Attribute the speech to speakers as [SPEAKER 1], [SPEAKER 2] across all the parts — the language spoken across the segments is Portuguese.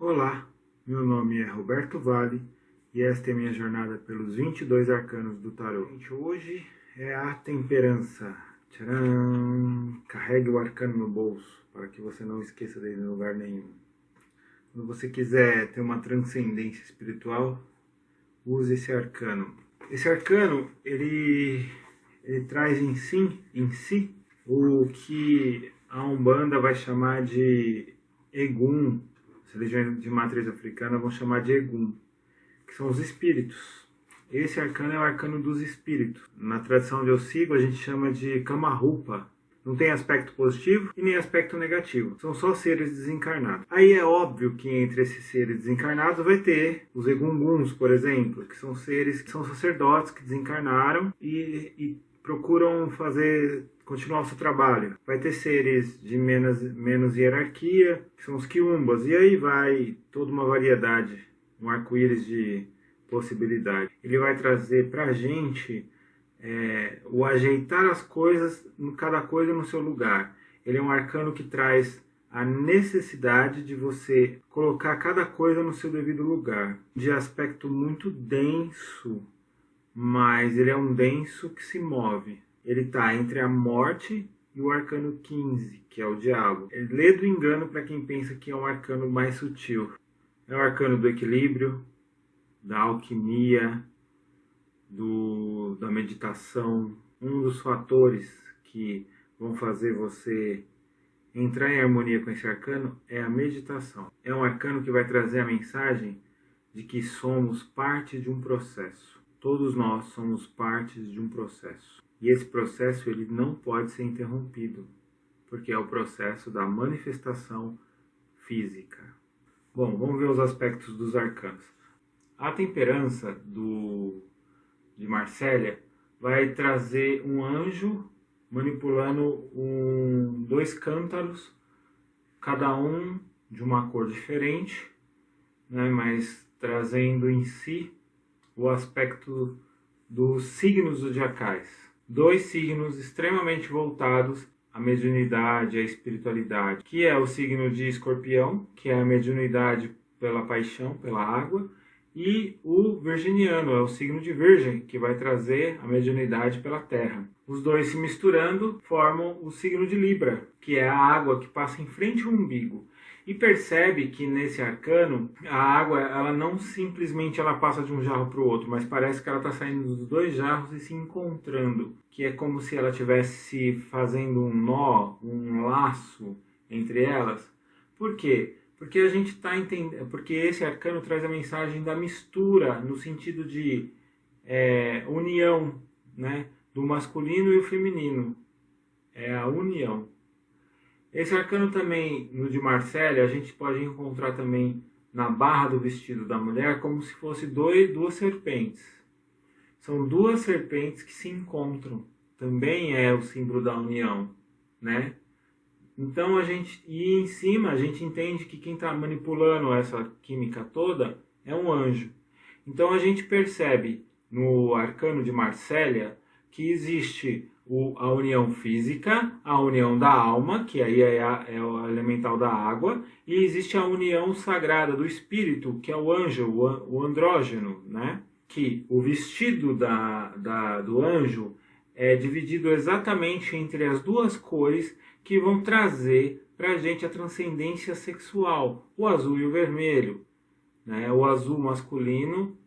[SPEAKER 1] Olá, meu nome é Roberto Vale e esta é a minha jornada pelos 22 arcanos do tarô. Gente, hoje é a temperança. Tcharam! Carregue o arcano no bolso para que você não esqueça dele em lugar nenhum. Quando você quiser ter uma transcendência espiritual, use esse arcano. Esse arcano, ele traz em si o que a Umbanda vai chamar de Egum. As religiões de matriz africana vão chamar de Egum, que são os espíritos. Esse arcano é o arcano dos espíritos. Na tradição de eu sigo, a gente chama de Kamarupa. Não tem aspecto positivo e nem aspecto negativo. São só seres desencarnados. Aí é óbvio que entre esses seres desencarnados vai ter os Egunguns, por exemplo, que são seres que são sacerdotes que desencarnaram e procuram continuar o seu trabalho. Vai ter seres de menos hierarquia, que são os quiumbas, e aí vai toda uma variedade, um arco-íris de possibilidade. Ele vai trazer pra gente o ajeitar as coisas, cada coisa no seu lugar. Ele é um arcano que traz a necessidade de você colocar cada coisa no seu devido lugar. De aspecto muito denso, mas ele é um denso que se move. Ele está entre a morte e o arcano 15, que é o diabo. Ele lê do engano para quem pensa que é um arcano mais sutil. É o arcano do equilíbrio, da alquimia, da meditação. Um dos fatores que vão fazer você entrar em harmonia com esse arcano é a meditação. É um arcano que vai trazer a mensagem de que somos parte de um processo. Todos nós somos partes de um processo. E esse processo ele não pode ser interrompido, porque é o processo da manifestação física. Bom, vamos ver os aspectos dos arcanos. A temperança de Marsella vai trazer um anjo manipulando dois cântaros, cada um de uma cor diferente, né, mas trazendo em si o aspecto dos signos zodiacais. Dois signos extremamente voltados à mediunidade, à espiritualidade, que é o signo de Escorpião, que é a mediunidade pela paixão, pela água, e o virginiano, é o signo de Virgem, que vai trazer a mediunidade pela terra. Os dois se misturando formam o signo de Libra, que é a água que passa em frente ao umbigo. E percebe que nesse arcano, a água ela não simplesmente ela passa de um jarro para o outro, mas parece que ela está saindo dos dois jarros e se encontrando. Que é como se ela estivesse fazendo um nó, um laço entre elas. Por quê? Porque a gente está entendendo, porque esse arcano traz a mensagem da mistura, no sentido de união, né, do masculino e o feminino. É a união. Esse arcano também, no de Marsella, a gente pode encontrar também na barra do vestido da mulher como se fosse duas serpentes. São duas serpentes que se encontram. Também é o símbolo da união, né? Então e em cima a gente entende que quem está manipulando essa química toda é um anjo. Então a gente percebe no arcano de Marsella que existe a união física, a união da alma, que aí é o elemental da água, e existe a união sagrada do espírito, que é o anjo, o andrógeno, né? Que o vestido do anjo é dividido exatamente entre as duas cores que vão trazer para a gente a transcendência sexual, o azul e o vermelho, né? O azul masculino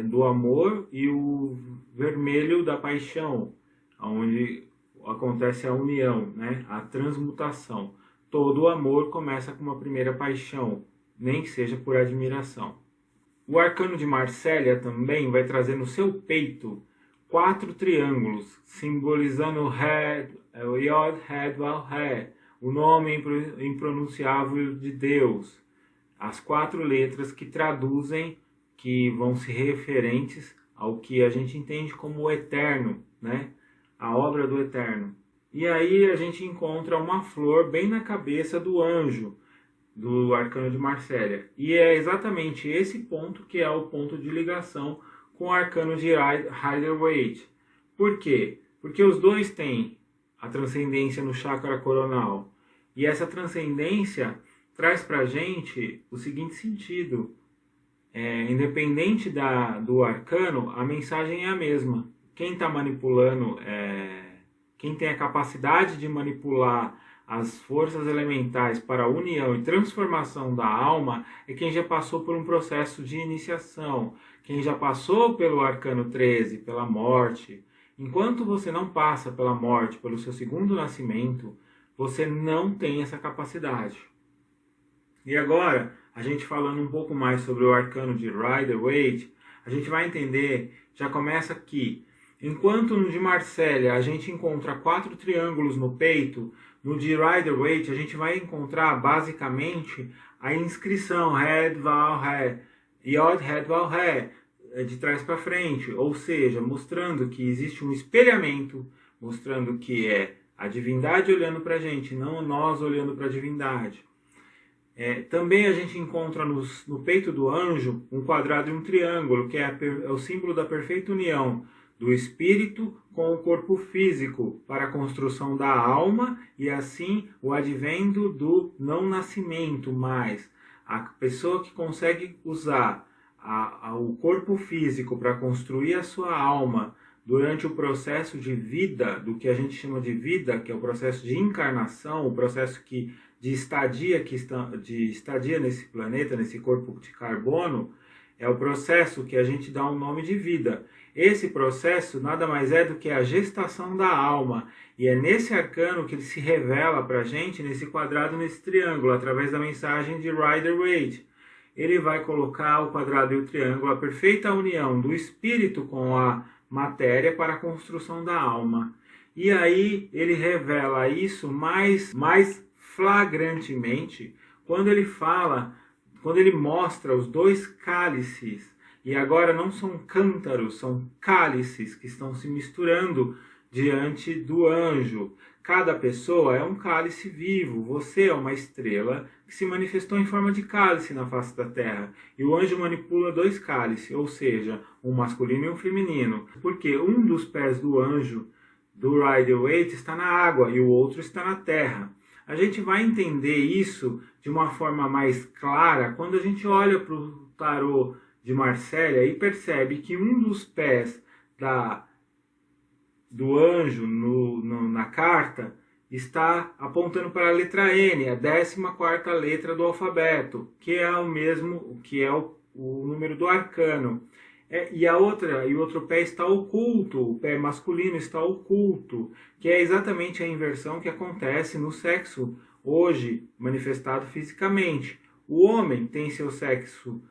[SPEAKER 1] do amor e o vermelho da paixão, onde acontece a união, né? A transmutação. Todo o amor começa com uma primeira paixão, nem que seja por admiração. O arcano de Marsella também vai trazer no seu peito 4 triângulos, simbolizando Yod, Hed, Vav, He, o nome impronunciável de Deus. As 4 letras que traduzem, que vão ser referentes ao que a gente entende como o eterno, né? A obra do eterno. E aí a gente encontra uma flor bem na cabeça do anjo, do arcano de Marsella. E é exatamente esse ponto que é o ponto de ligação com o arcano de Rider-Waite. Por quê? Porque os dois têm a transcendência no chakra coronal. E essa transcendência traz pra gente o seguinte sentido. Independente do arcano, a mensagem é a mesma. Quem está manipulando, quem tem a capacidade de manipular as forças elementais para a união e transformação da alma é quem já passou por um processo de iniciação, quem já passou pelo arcano 13, pela morte. Enquanto você não passa pela morte, pelo seu segundo nascimento, você não tem essa capacidade. E agora, a gente falando um pouco mais sobre o arcano de Rider-Waite, a gente vai entender, já começa aqui, enquanto no de Marsella a gente encontra 4 triângulos no peito, no de Rider-Waite a gente vai encontrar basicamente a inscrição Red, Val, Ré, Yod, Red, Val, Ré, de trás para frente, ou seja, mostrando que existe um espelhamento, mostrando que é a divindade olhando para a gente, não nós olhando para a divindade. Também a gente encontra no peito do anjo um quadrado e um triângulo, que é o símbolo da perfeita união do espírito com o corpo físico para a construção da alma e assim o advento do não nascimento mais. A pessoa que consegue usar o corpo físico para construir a sua alma durante o processo de vida, do que a gente chama de vida, que é o processo de encarnação, o processo de estadia nesse planeta, nesse corpo de carbono, é o processo que a gente dá um nome de vida. Esse processo nada mais é do que a gestação da alma. E é nesse arcano que ele se revela para a gente, nesse quadrado, nesse triângulo, através da mensagem de Rider-Waite. Ele vai colocar o quadrado e o triângulo, a perfeita união do espírito com a matéria para a construção da alma. E aí ele revela isso mais flagrantemente quando ele mostra os 2 cálices, e agora não são cântaros, são cálices que estão se misturando diante do anjo. Cada pessoa é um cálice vivo, você é uma estrela que se manifestou em forma de cálice na face da terra, e o anjo manipula 2 cálices, ou seja, um masculino e um feminino, porque um dos pés do anjo do Rider-Waite está na água e o outro está na terra. A gente vai entender isso de uma forma mais clara quando a gente olha para o tarô de Marsella e percebe que um dos pés do anjo na carta está apontando para a letra N, a 14ª letra do alfabeto, que é o número do arcano. E o outro pé está oculto, o pé masculino está oculto, que é exatamente a inversão que acontece no sexo hoje manifestado fisicamente. O homem tem seu sexo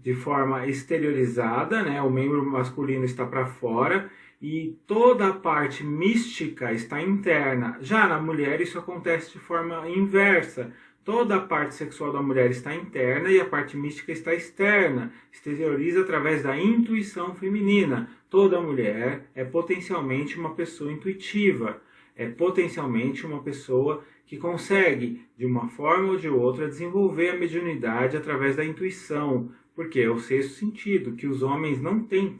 [SPEAKER 1] de forma exteriorizada, né? O membro masculino está para fora e toda a parte mística está interna. Já na mulher isso acontece de forma inversa. Toda a parte sexual da mulher está interna e a parte mística está externa, exterioriza através da intuição feminina. Toda mulher é potencialmente uma pessoa intuitiva, é potencialmente uma pessoa que consegue, de uma forma ou de outra, desenvolver a mediunidade através da intuição, porque é o 6º sentido, que os homens não têm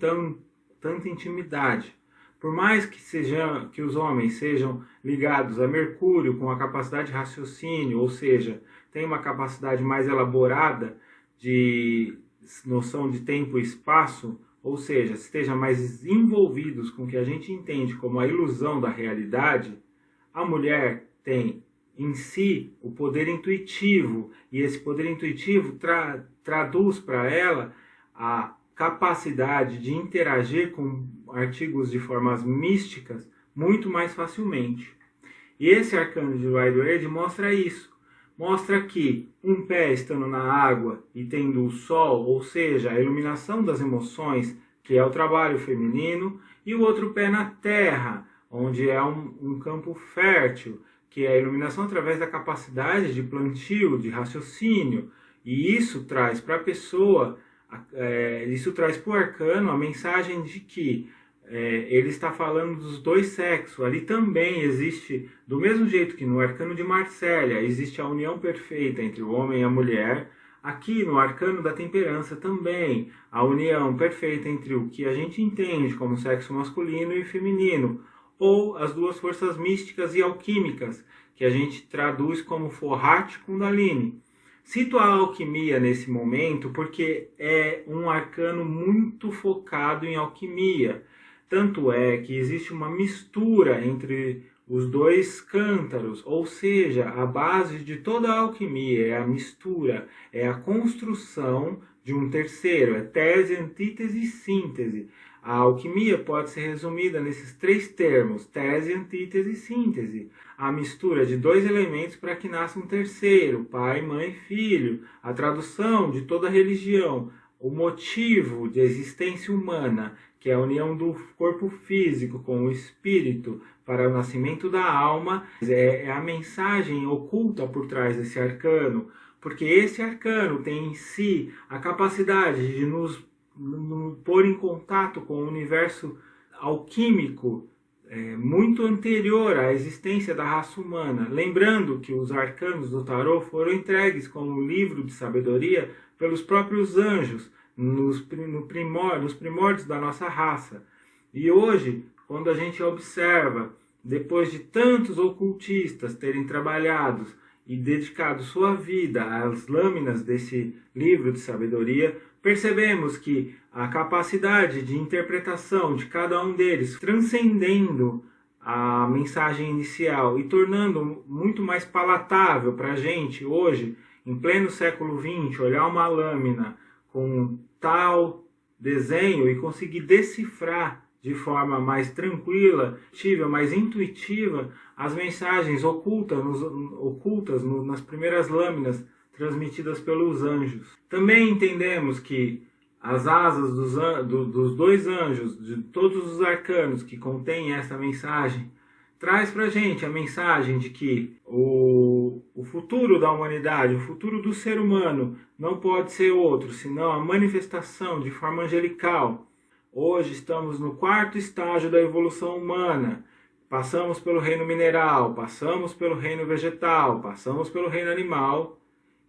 [SPEAKER 1] tanta intimidade. Por mais que os homens sejam ligados a Mercúrio com a capacidade de raciocínio, ou seja, tem uma capacidade mais elaborada de noção de tempo e espaço, ou seja, estejam mais envolvidos com o que a gente entende como a ilusão da realidade, a mulher tem em si o poder intuitivo, e esse poder intuitivo traduz para ela a capacidade de interagir com artigos de formas místicas muito mais facilmente. E esse arcano de Rider-Waite mostra isso. Mostra que um pé estando na água e tendo o sol, ou seja, a iluminação das emoções, que é o trabalho feminino, e o outro pé na terra, onde é um campo fértil, que é a iluminação através da capacidade de plantio, de raciocínio. E isso traz para a pessoa, isso traz para o arcano a mensagem de que ele está falando dos 2 sexos. Ali também existe, do mesmo jeito que no arcano de Marsella existe a união perfeita entre o homem e a mulher, aqui no arcano da temperança também, a união perfeita entre o que a gente entende como sexo masculino e feminino, ou as 2 forças místicas e alquímicas, que a gente traduz como Forhat Kundalini. Cito a alquimia nesse momento porque é um arcano muito focado em alquimia. Tanto é que existe uma mistura entre os dois cântaros, ou seja, a base de toda a alquimia é a mistura, é a construção de um terceiro, é tese, antítese e síntese. A alquimia pode ser resumida nesses três termos, tese, antítese e síntese. A mistura de dois elementos para que nasça um terceiro, pai, mãe e filho. A tradução de toda a religião, o motivo de existência humana, que é a união do corpo físico com o espírito para o nascimento da alma, é a mensagem oculta por trás desse arcano, porque esse arcano tem em si a capacidade de nos pôr em contato com o universo alquímico muito anterior à existência da raça humana. Lembrando que os arcanos do tarô foram entregues como livro de sabedoria pelos próprios anjos, nos primórdios da nossa raça. E hoje, quando a gente observa, depois de tantos ocultistas terem trabalhado e dedicado sua vida às lâminas desse livro de sabedoria, percebemos que a capacidade de interpretação de cada um deles, transcendendo a mensagem inicial e tornando muito mais palatável para a gente hoje, em pleno século XX, olhar uma lâmina com tal desenho e conseguir decifrar de forma mais tranquila, mais intuitiva, as mensagens ocultas nas primeiras lâminas transmitidas pelos anjos. Também entendemos que as asas dos dois anjos, de todos os arcanos que contêm essa mensagem, traz para a gente a mensagem de que o futuro da humanidade, o futuro do ser humano, não pode ser outro, senão a manifestação de forma angelical. Hoje estamos no 4º estágio da evolução humana. Passamos pelo reino mineral, passamos pelo reino vegetal, passamos pelo reino animal.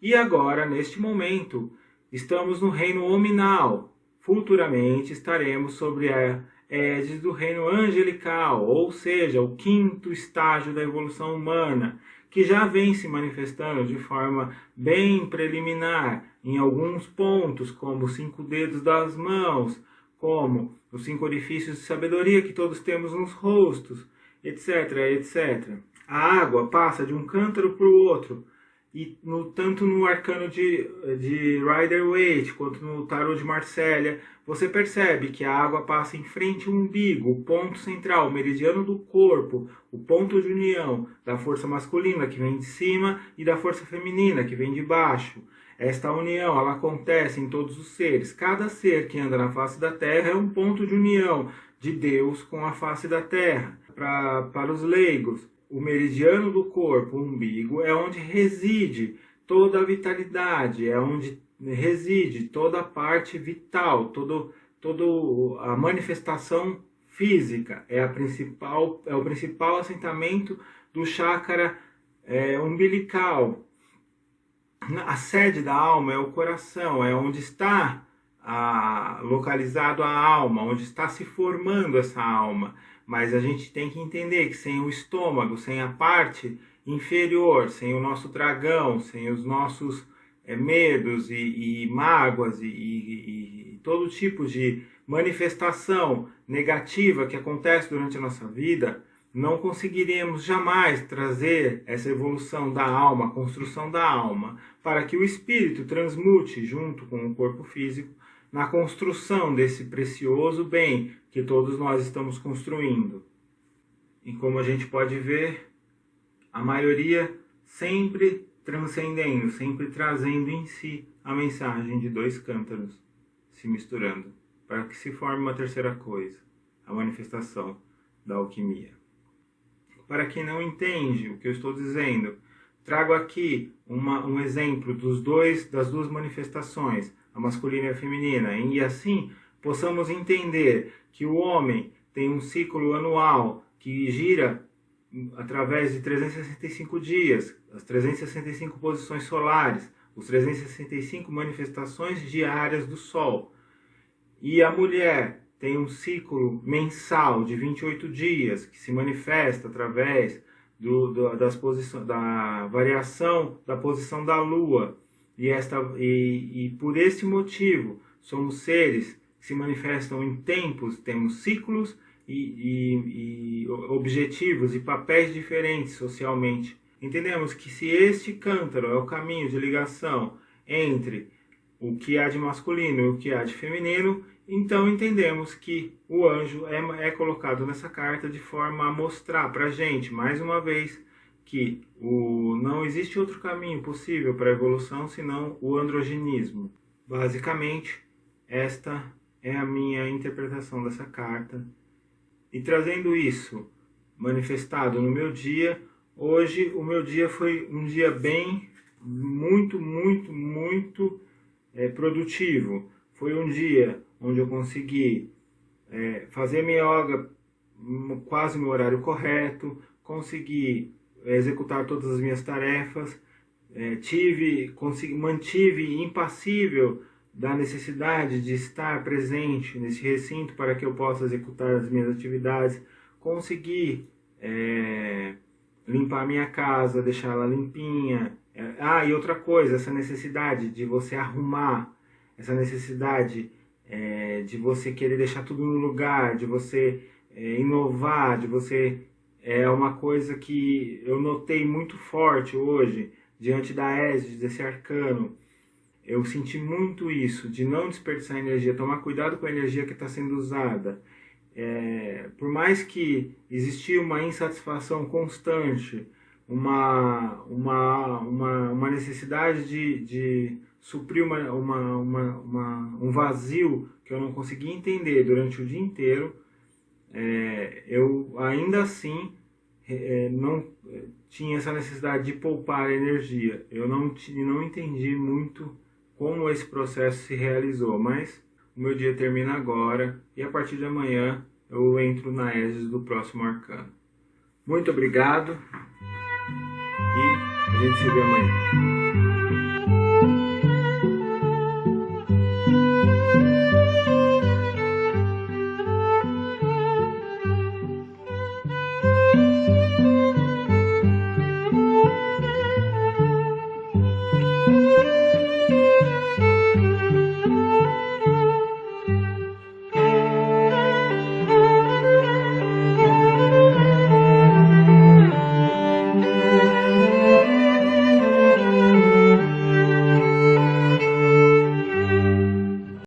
[SPEAKER 1] E agora, neste momento, estamos no reino hominal. Futuramente estaremos sobre a égide do reino angelical, ou seja, o 5º estágio da evolução humana, que já vem se manifestando de forma bem preliminar em alguns pontos, como os 5 dedos das mãos, como os 5 orifícios de sabedoria que todos temos nos rostos, etc, etc. A água passa de um cântaro para o outro, e tanto no arcano de Rider-Waite quanto no tarô de Marsella, você percebe que a água passa em frente ao umbigo, o ponto central, o meridiano do corpo, o ponto de união da força masculina que vem de cima e da força feminina que vem de baixo. Esta união ela acontece em todos os seres. Cada ser que anda na face da Terra é um ponto de união de Deus com a face da Terra. Para os leigos, o meridiano do corpo, o umbigo, é onde reside toda a vitalidade, é onde reside toda a parte vital, toda a manifestação física, é o principal assentamento do chakra umbilical. A sede da alma é o coração, é onde está localizado a alma, onde está se formando essa alma. Mas a gente tem que entender que sem o estômago, sem a parte inferior, sem o nosso dragão, sem os nossos medos e mágoas e todo tipo de manifestação negativa que acontece durante a nossa vida, não conseguiremos jamais trazer essa evolução da alma, a construção da alma, para que o espírito transmute junto com o corpo físico na construção desse precioso bem que todos nós estamos construindo. E como a gente pode ver, a maioria sempre transcendendo, sempre trazendo em si a mensagem de 2 cântaros se misturando, para que se forme uma terceira coisa, a manifestação da alquimia. Para quem não entende o que eu estou dizendo, trago aqui um exemplo das duas manifestações, a masculina e a feminina, e assim possamos entender que o homem tem um ciclo anual que gira através de 365 dias, as 365 posições solares, os 365 manifestações diárias do Sol. E a mulher tem um ciclo mensal de 28 dias, que se manifesta através da variação da posição da Lua. E por esse motivo, somos seres que se manifestam em tempos, temos ciclos e objetivos e papéis diferentes socialmente. Entendemos que se este cântaro é o caminho de ligação entre o que há de masculino e o que há de feminino, então entendemos que o anjo é colocado nessa carta de forma a mostrar para a gente, mais uma vez, que não existe outro caminho possível para a evolução senão o androginismo. Basicamente, esta é a minha interpretação dessa carta. E trazendo isso manifestado no meu dia, hoje o meu dia foi um dia muito produtivo. Foi um dia onde eu consegui fazer minha yoga quase no horário correto, consegui executar todas as minhas tarefas, mantive impassível da necessidade de estar presente nesse recinto para que eu possa executar as minhas atividades, consegui limpar a minha casa, deixá-la limpinha. E outra coisa, essa necessidade de você arrumar, essa necessidade de você querer deixar tudo no lugar, de você inovar, de você... É uma coisa que eu notei muito forte hoje, diante da égide desse arcano. Eu senti muito isso, de não desperdiçar energia, tomar cuidado com a energia que está sendo usada. Por mais que existia uma insatisfação constante, uma necessidade de suprir um vazio que eu não conseguia entender durante o dia inteiro, eu ainda assim não tinha essa necessidade de poupar energia. Eu não entendi muito como esse processo se realizou, mas o meu dia termina agora e a partir de amanhã eu entro na égide do próximo arcano. Muito obrigado e a gente se vê amanhã.